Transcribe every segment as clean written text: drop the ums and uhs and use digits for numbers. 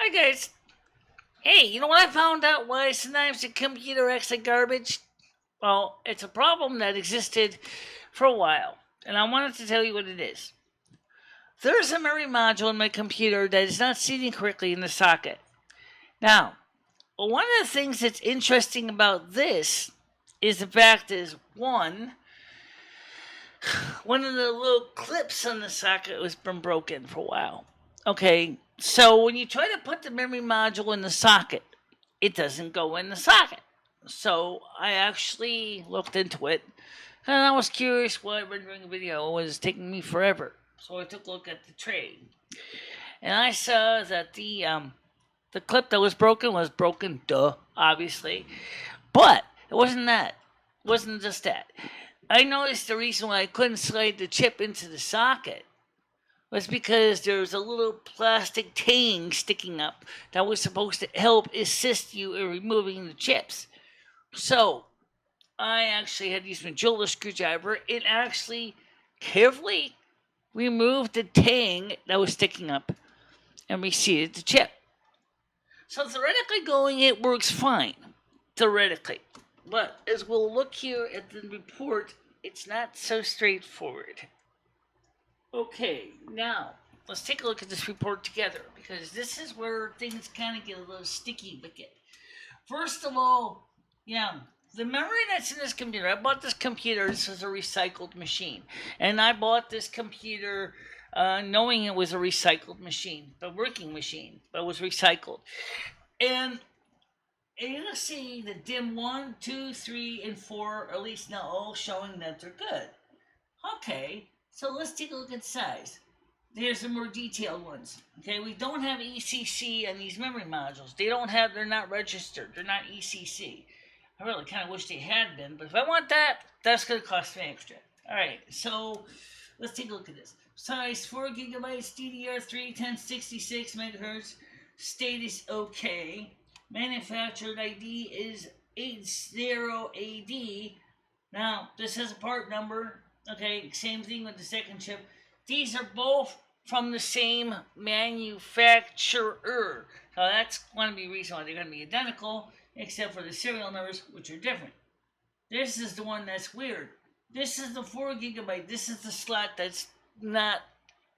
Hi guys. Hey, you know what I found out why sometimes the computer acts like garbage? Well, it's a problem that existed for a while, and I wanted to tell you what it is. There's a memory module in my computer that is not sitting correctly in the socket. Now, one of the things that's interesting about this is the fact is one of the little clips on the socket has been broken for a while. Okay, so when you try to put the memory module in the socket, it doesn't go in the socket. So I actually looked into it, and I was curious why rendering a video was taking me forever. So I took a look at the tray, and I saw that the clip that was broken, duh, obviously, but it wasn't that. It wasn't just that. I noticed the reason why I couldn't slide the chip into the socket was because there's a little plastic tang sticking up that was supposed to help assist you in removing the chips. So I actually had to use my jeweler screwdriver and actually carefully removed the tang that was sticking up and reseated the chip. So theoretically going, it works fine. Theoretically. But as we'll look here at the report, it's not so straightforward. Okay, now let's take a look at this report together because this is where things kind of get a little sticky wicket. First of all, the memory that's in this computer, I bought this computer, this is a recycled machine. And I bought this computer knowing it was a recycled machine, a working machine, but it was recycled. And you're going to see the DIM 1, 2, 3, and 4 are at least now all showing that they're good. Okay, so let's take a look at size. There's the more detailed ones. Okay, we don't have ECC on these memory modules. They're not registered. They're not ECC. I really kind of wish they had been, but if I want that, that's going to cost me extra. All right, so let's take a look at this. Size 4 gigabytes, DDR3, 1066 megahertz. Status OK. Manufactured ID is 80AD. Now, this has a part number. Okay, same thing with the second chip. These are both from the same manufacturer. So that's going to be the reason why they're going to be identical, except for the serial numbers, which are different. This is the one that's weird. This is the 4 gigabyte. This is the slot that's not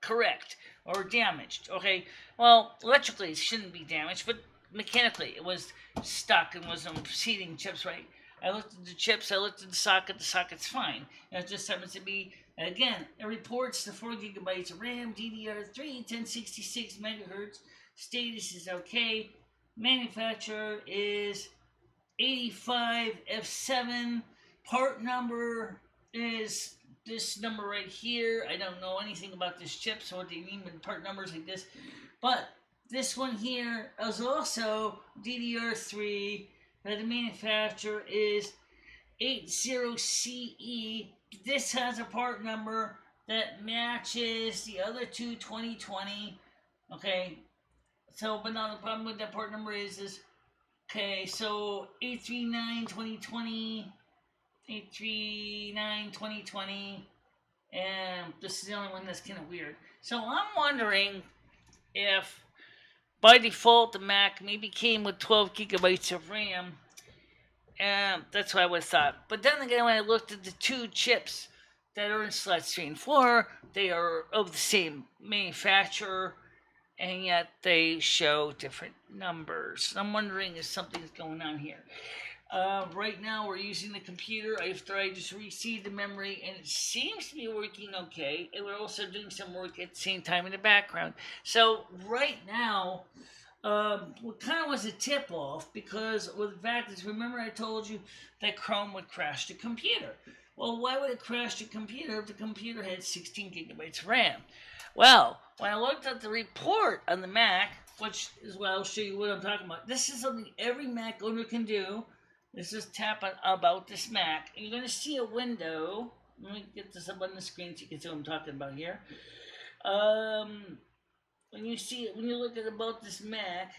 correct or damaged. Okay, well, electrically it shouldn't be damaged, but mechanically it was stuck and wasn't seating chips right. I looked at the chips, I looked at the socket's fine. And it just happens to be, again, it reports the 4 gigabytes of RAM, DDR3, 1066 megahertz. Status is okay. Manufacturer is 85F7. Part number is this number right here. I don't know anything about this chip, so what they mean with part numbers like this. But this one here is also DDR3. The manufacturer is 80CE. This has a part number that matches the other two 2020. Okay, so but now the problem with that part number is okay, so 839-2020, 839-2020, and this is the only one that's kind of weird. So I'm wondering if by default the Mac maybe came with 12 gigabytes of RAM, and that's what I would have thought. But then again, when I looked at the two chips that are in slots 3 and 4, they are of the same manufacturer, and yet they show different numbers. I'm wondering if something's going on here. Right now we're using the computer after I just received the memory, and it seems to be working okay, and we're also doing some work at the same time in the background. So right now, what kind of was a tip off, because well, the fact is, remember I told you that Chrome would crash the computer. Well, why would it crash the computer if the computer had 16 gigabytes of RAM? Well, when I looked at the report on the Mac, which is what I'll show you what I'm talking about, this is something every Mac owner can do. Let's just tap on About This Mac, and you're going to see a window. Let me get this up on the screen so you can see what I'm talking about here. When you look at About This Mac,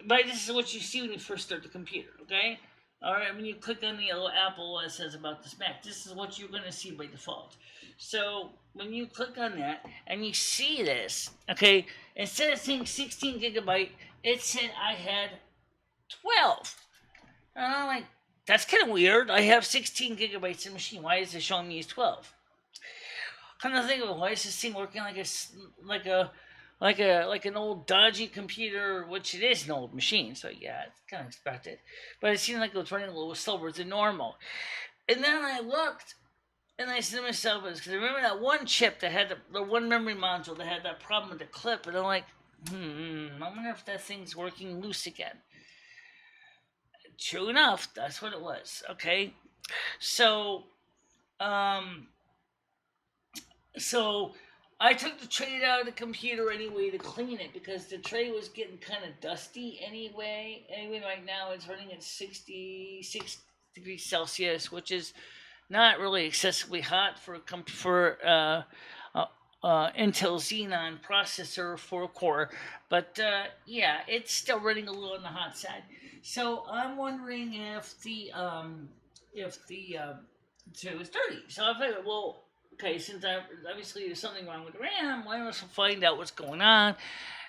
but this is what you see when you first start the computer, okay? Alright, when you click on the yellow apple that says About This Mac, this is what you're going to see by default. So, when you click on that, and you see this, okay, instead of saying 16 gigabyte, it said I had 12. And I'm like, that's kind of weird. I have 16 gigabytes in the machine. Why is it showing me as 12? Kind of think of it, why is this thing working like an old dodgy computer, which it is an old machine, so yeah, it's kind of expected. But it seemed like it was running a little slower than normal. And then I looked, and I said to myself, because I remember that one chip that had the one memory module that had that problem with the clip, and I'm like, I wonder if that thing's working loose again. True enough, that's what it was. Okay, so so I took the tray out of the computer anyway to clean it because the tray was getting kind of dusty anyway. Anyway, right now it's running at 66 degrees Celsius, which is not really excessively hot for Intel Xenon processor 4-core, but yeah, it's still running a little on the hot side. So I'm wondering if the tray was dirty. So I figured, well, okay, since obviously there's something wrong with the RAM, why don't we find out what's going on?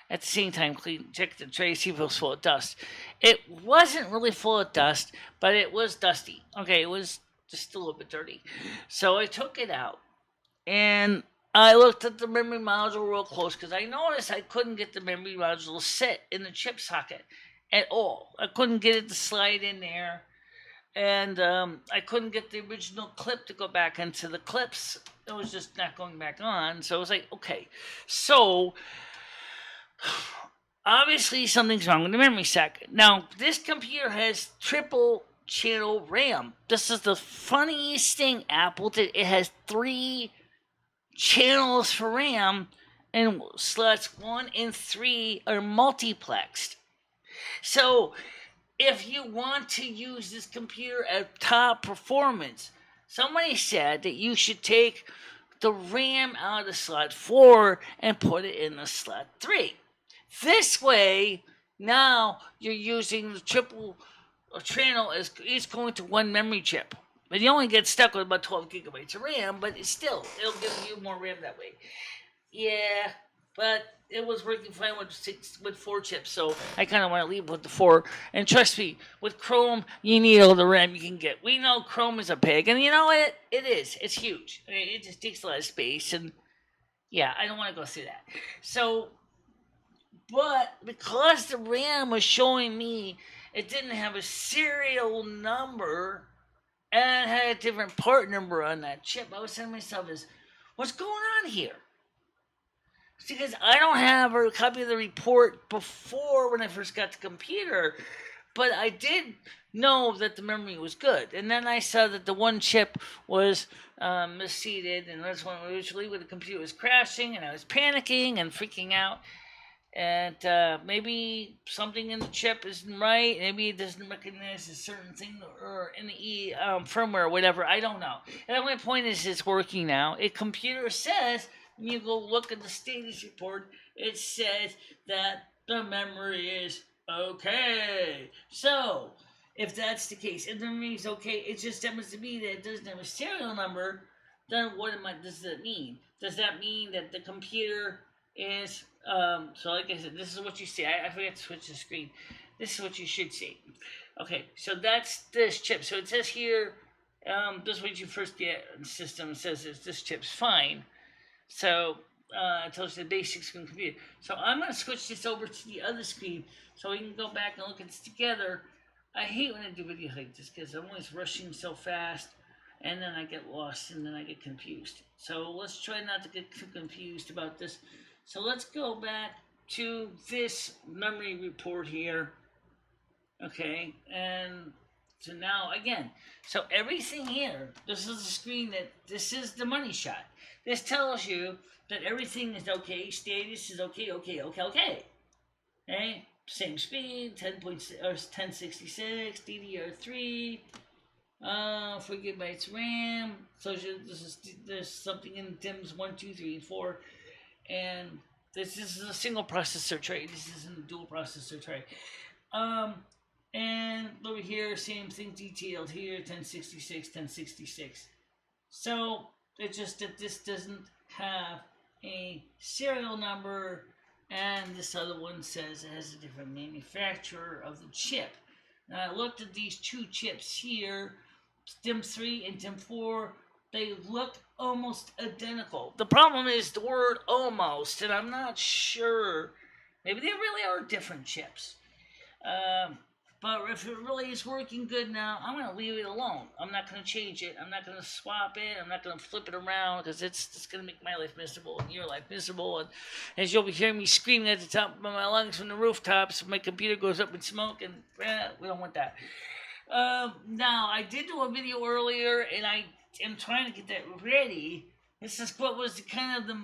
At the same time, check the tray, see if it was full of dust. It wasn't really full of dust, but it was dusty. Okay, it was just a little bit dirty. So I took it out, and I looked at the memory module real close because I noticed I couldn't get the memory module to sit in the chip socket at all. I couldn't get it to slide in there. And I couldn't get the original clip to go back into the clips. It was just not going back on. So I was like, okay. So obviously something's wrong with the memory socket. Now, this computer has triple channel RAM. This is the funniest thing Apple did. It has 3 channels for RAM, and slots 1 and 3 are multiplexed. So if you want to use this computer at top performance, somebody said that you should take the RAM out of the slot 4 and put it in the slot 3. This way, now you're using the triple channel as it's going to one memory chip. But you only get stuck with about 12 gigabytes of RAM, but it'll give you more RAM that way. Yeah, but it was working fine with 4 chips, so I kind of want to leave with the 4. And trust me, with Chrome, you need all the RAM you can get. We know Chrome is a pig, and you know what? It is. It's huge. I mean, it just takes a lot of space, and yeah, I don't want to go through that. So, but because the RAM was showing me it didn't have a serial number and it had a different part number on that chip, I was saying to myself, what's going on here? Because I don't have a copy of the report before when I first got the computer, but I did know that the memory was good. And then I saw that the one chip was misseated, and that's when originally when the computer was crashing, and I was panicking and freaking out. And maybe something in the chip isn't right. Maybe it doesn't recognize a certain thing or in the firmware or whatever. I don't know. And my point is, it's working now. A computer says, when you go look at the status report, it says that the memory is okay. So, if that's the case, if the memory is okay, it just happens to be that it doesn't have a serial number, then what does that mean? Does that mean that the computer is, so like I said, this is what you see. I forgot to switch the screen. This is what you should see. Okay, so that's this chip. So it says here, this is what you first get in the system. It says this chip's fine. So it tells you the basics of the computer. So I'm going to switch this over to the other screen so we can go back and look at this together. I hate when I do videos like this because I'm always rushing so fast, and then I get lost and then I get confused. So let's try not to get too confused about this. So let's go back to this memory report here. Okay, and so now again, so everything here, this is the screen this is the money shot. This tells you that everything is okay, status is okay. Okay, same speed, 1066, DDR3, 4 gigabytes RAM. So there's something in DIMMs 1, 2, 3, and 4. And this is a single processor tray. This isn't a dual processor tray. And over here, same thing detailed here, 1066. So it's just that this doesn't have a serial number and this other one says it has a different manufacturer of the chip. Now I looked at these two chips here, DIM 3 and DIM 4. They look almost identical. The problem is the word almost, and I'm not sure. Maybe they really are different chips. But if it really is working good now, I'm going to leave it alone. I'm not going to change it. I'm not going to swap it. I'm not going to flip it around because it's going to make my life miserable and your life miserable. And as you'll be hearing me screaming at the top of my lungs from the rooftops, my computer goes up in smoke, and we don't want that. Now, I did do a video earlier, and I am trying to get that ready. This is what was kind of the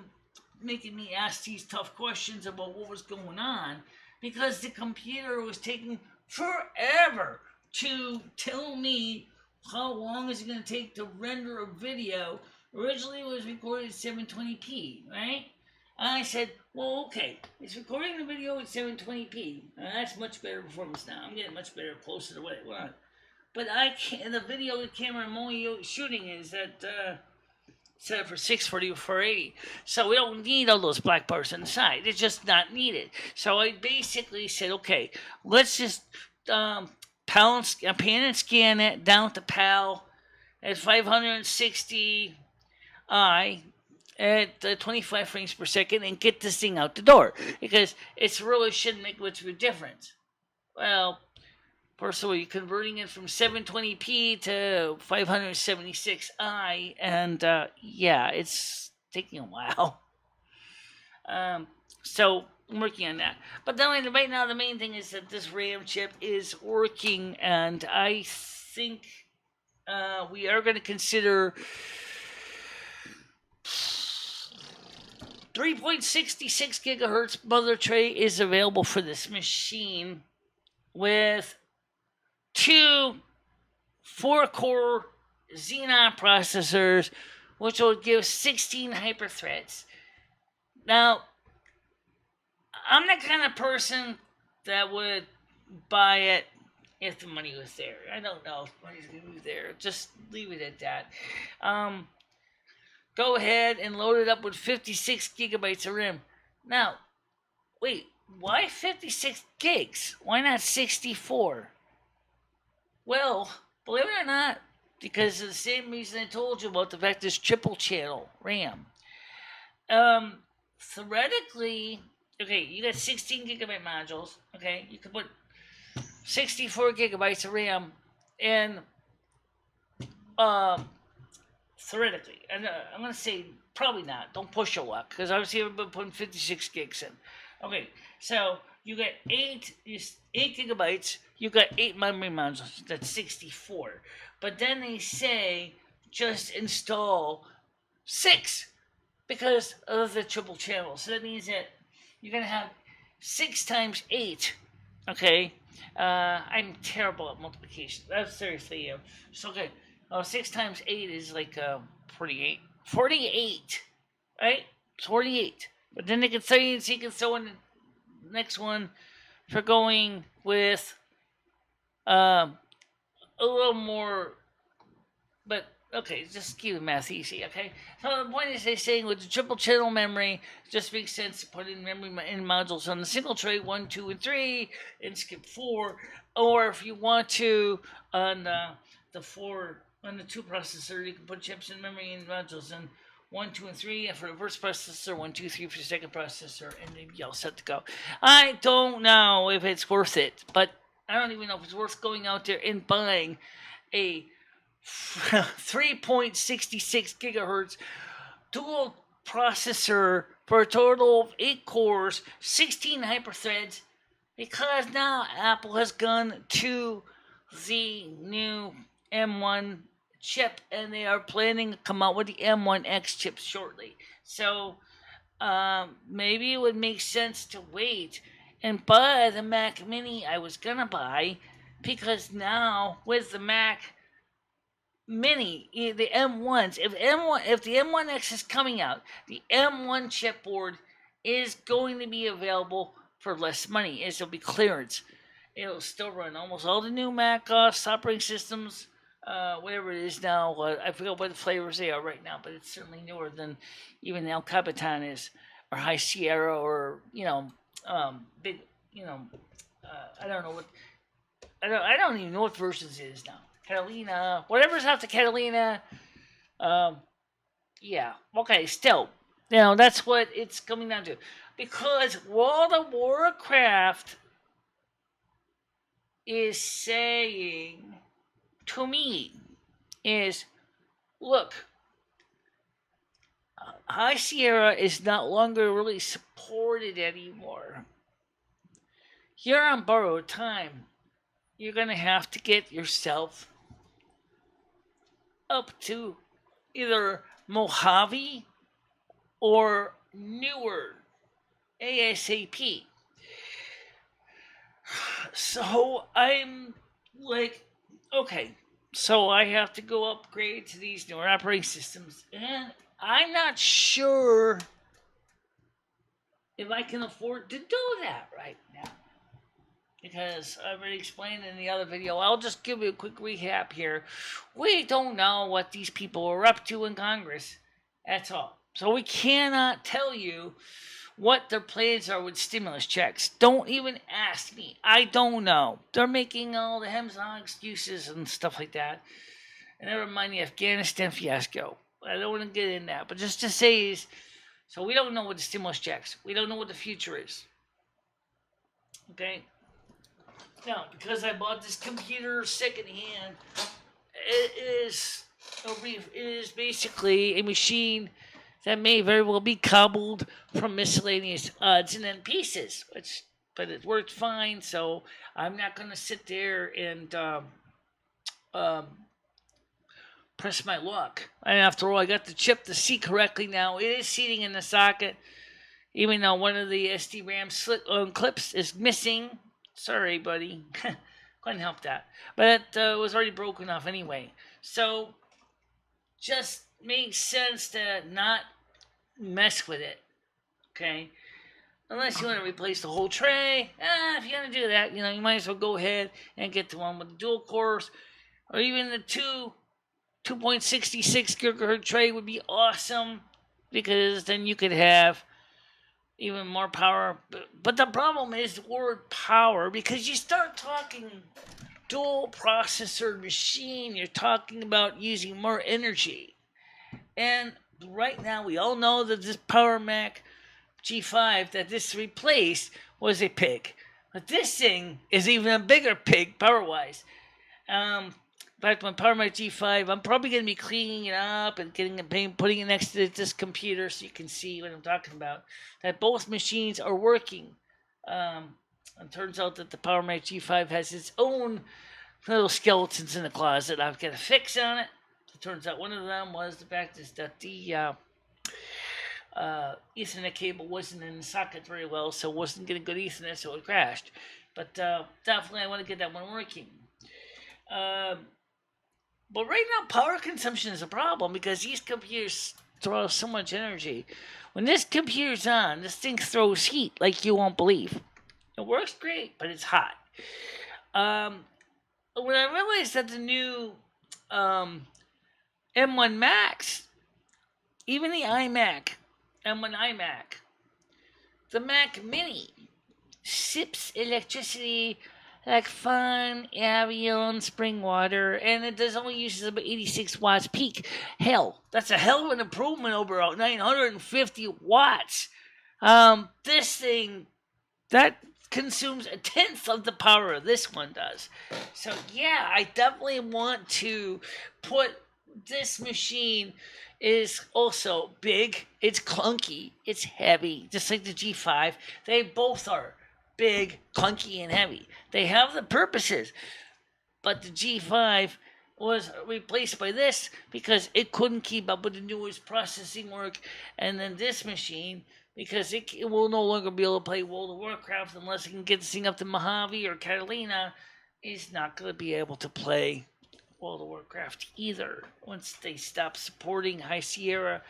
making me ask these tough questions about what was going on, because the computer was taking forever to tell me how long is it going to take to render a video. Originally it was recorded at 720p, right? And I said, well, okay, it's recording the video at 720p. That's much better performance now. I'm getting much better closer to what I want. But I can't, the video the camera I'm only shooting is at set up for 640 or 480. So we don't need all those black bars on the side. It's just not needed. So I basically said, okay, let's just pan and scan it down to PAL at 560i at 25 frames per second and get this thing out the door, because it really shouldn't make much of a difference. Well, first of all, you're converting it from 720p to 576i, and yeah, it's taking a while. So I'm working on that. But then right now, the main thing is that this RAM chip is working, and I think we are going to consider 3.66 gigahertz mother tray is available for this machine with 2 4-core Xenon processors, which will give 16 hyperthreads. Now, I'm the kind of person that would buy it if the money was there. I don't know if money's going to be there. Just leave it at that. Go ahead and load it up with 56 gigabytes of RAM. Now, wait, why 56 gigs? Why not 64? Well, believe it or not, because of the same reason I told you about the fact there's triple channel RAM. Theoretically, okay, you got 16 gigabyte modules, okay? You could put 64 gigabytes of RAM in, theoretically. And I'm going to say probably not. Don't push your luck, because obviously everybody putting 56 gigs in. Okay, so you got 8 gigabytes, you got 8 memory modules, that's 64. But then they say just install 6 because of the triple channel. So that means that you're going to have 6 times 8. Okay, I'm terrible at multiplication. That's seriously you. So okay, 6 times 8 is like 48. 48, right? 48. But then they can say, so you can throw in the next one for going with a little more, but okay, just keep the math easy, okay? So the point is, they're saying with the triple channel memory, it just makes sense to put in memory in modules on the single tray 1, 2, and 3, and skip 4. Or if you want to, on the 2 processor, you can put chips in memory in modules in 1, 2, and 3, and for the first processor, 1, 2, 3 for the second processor, and then you're all set to go. I don't know if it's worth it, but I don't even know if it's worth going out there and buying a 3.66 gigahertz dual processor for a total of 8 cores, 16 hyperthreads, because now Apple has gone to the new M1 chip, and they are planning to come out with the M1X chip shortly. So maybe it would make sense to wait and buy the Mac Mini I was gonna buy, because now with the Mac Mini, the M1s, if the M1X is coming out, the M1 chipboard is going to be available for less money. It'll be clearance. It'll still run almost all the new Mac OS operating systems. Whatever it is now, I forget what the flavors they are right now, but it's certainly newer than even El Capitan is. or High Sierra, or big, I don't know what I don't even know what versions it is now. Catalina, whatever's after Catalina. Um, yeah, okay, still, that's what it's coming down to, because World of Warcraft is saying to me is, look, High Sierra is not longer really supported anymore. You're on borrowed time. You're going to have to get yourself up to either Mojave or newer ASAP. So I'm like, okay, so I have to go upgrade to these newer operating systems, and I'm not sure if I can afford to do that right now. Because I already explained in the other video, I'll just give you a quick recap here. We don't know what these people are up to in Congress. That's all. So we cannot tell you what their plans are with stimulus checks. Don't even ask me. I don't know. They're making all the hems and excuses and stuff like that. And never mind the Afghanistan fiasco. I don't want to get in that. But just to say is, so we don't know what the stimulus checks. We don't know what the future is. Okay? Now, because I bought this computer secondhand, it is basically a machine that may very well be cobbled from miscellaneous odds and end pieces, but it worked fine. So I'm not going to sit there and um, press my luck. And after all, I got the chip to seat correctly now. It is seating in the socket, even though one of the SD RAM clips is missing. Sorry, buddy. Couldn't help that. But it was already broken off anyway. So, just makes sense to not mess with it. Okay? Unless you want to replace the whole tray. If you're going to do that, you might as well go ahead and get the one with the dual cores. Or even the 2.66 gigahertz tray would be awesome. Because then you could have even more power. But the problem is the word power, because you start talking dual processor machine, you're talking about using more energy. And right now we all know that this Power Mac G5 that this replaced was a pig. But this thing is even a bigger pig power wise. In fact, my Power Mac G5, I'm probably going to be cleaning it up and putting it next to this computer so you can see what I'm talking about. That both machines are working. It turns out that the Power Mac G5 has its own little skeletons in the closet I've got to fix on it. It turns out one of them was the fact is that the Ethernet cable wasn't in the socket very well, so it wasn't getting good Ethernet, so it crashed. But definitely I want to get that one working. But right now, power consumption is a problem because these computers throw so much energy. When this computer's on, this thing throws heat like you won't believe. It works great, but it's hot. When I realized that the new M1 Max, even the iMac, M1 iMac, the Mac Mini, sips electricity like fun Avion spring water, and it does only uses about 86 watts peak. Hell, that's a hell of an improvement over 950 watts. This thing, that consumes a tenth of the power this one does. So yeah, I definitely want to put this machine is also big, it's clunky, it's heavy, just like the G5. They both are big, clunky, and heavy. They have the purposes, but the G5 was replaced by this because it couldn't keep up with the newest processing work, and then this machine because it will no longer be able to play World of Warcraft unless it can get this thing up to Mojave or Catalina, is not going to be able to play World of Warcraft either. Once they stop supporting High Sierra,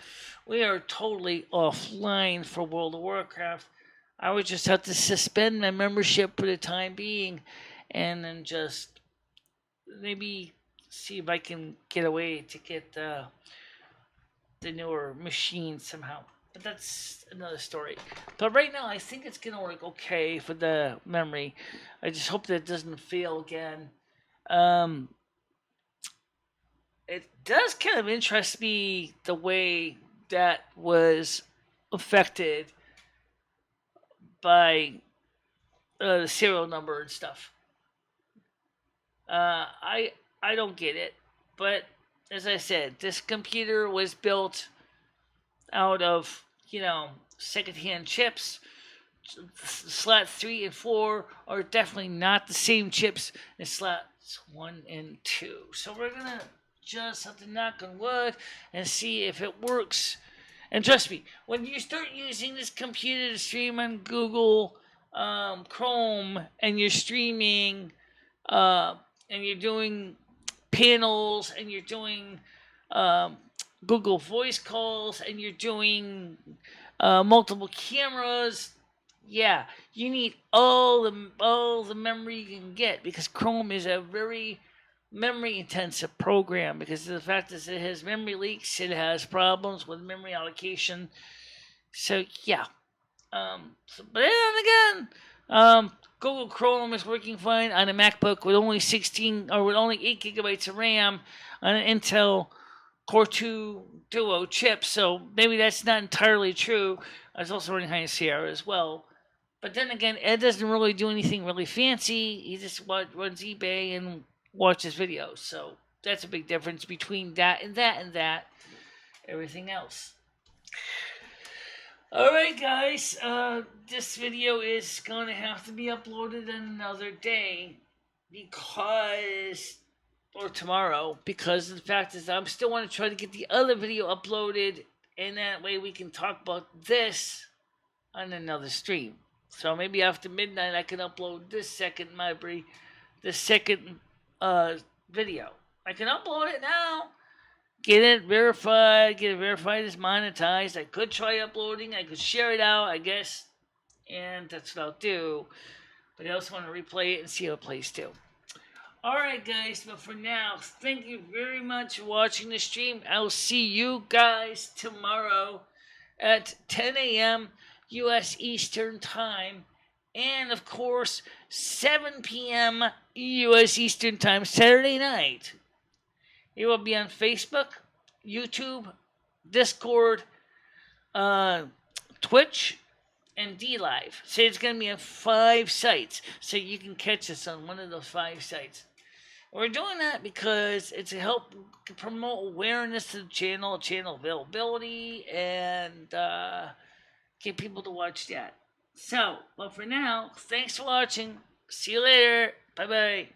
we are totally offline for World of Warcraft. I would just have to suspend my membership for the time being and then just maybe see if I can get away to get the newer machine somehow. but that's another story. But right now, I think it's gonna work okay for the memory. I just hope that it doesn't fail again. Um, it does kind of interest me the way that was affected by the serial number and stuff. I don't get it, but as I said, this computer was built out of secondhand chips. Slot 3 and 4 are definitely not the same chips as slots 1 and 2. So we're gonna just have to knock on wood and see if it works. And trust me, when you start using this computer to stream on Google Chrome, and you're streaming and you're doing panels, and you're doing um, Google voice calls, and you're doing multiple cameras, yeah, you need all the memory you can get, because Chrome is a very memory intensive program, because of the fact that it has memory leaks, it has problems with memory allocation. So yeah, but then again, Google Chrome is working fine on a MacBook with only 8 gigabytes of RAM on an Intel Core 2 Duo chip. So maybe that's not entirely true. I was also running High Sierra as well. But then again, Ed doesn't really do anything really fancy. He just runs eBay and watches videos. So that's a big difference between that and that and that. Everything else. Alright, guys. This video is going to have to be uploaded another day or tomorrow, because the fact is I'm still want to try to get the other video uploaded, and that way we can talk about this on another stream. So maybe after midnight I can upload this second video. I can upload it now, get it verified as monetized. I could try uploading, I could share it out, I guess, and that's what I'll do. But I also want to replay it and see how it plays too. Alright, guys, but for now, thank you very much for watching the stream. I'll see you guys tomorrow at 10 a.m. U.S. Eastern Time, and of course 7 p.m. U.S. Eastern Time Saturday night. It will be on Facebook, YouTube, Discord, Twitch, and DLive. So it's going to be on 5 sites, so you can catch us on one of those 5 sites. We're doing that because it's to help promote awareness to the channel availability, and get people to watch that. So, but for now, thanks for watching. See you later. Bye-bye.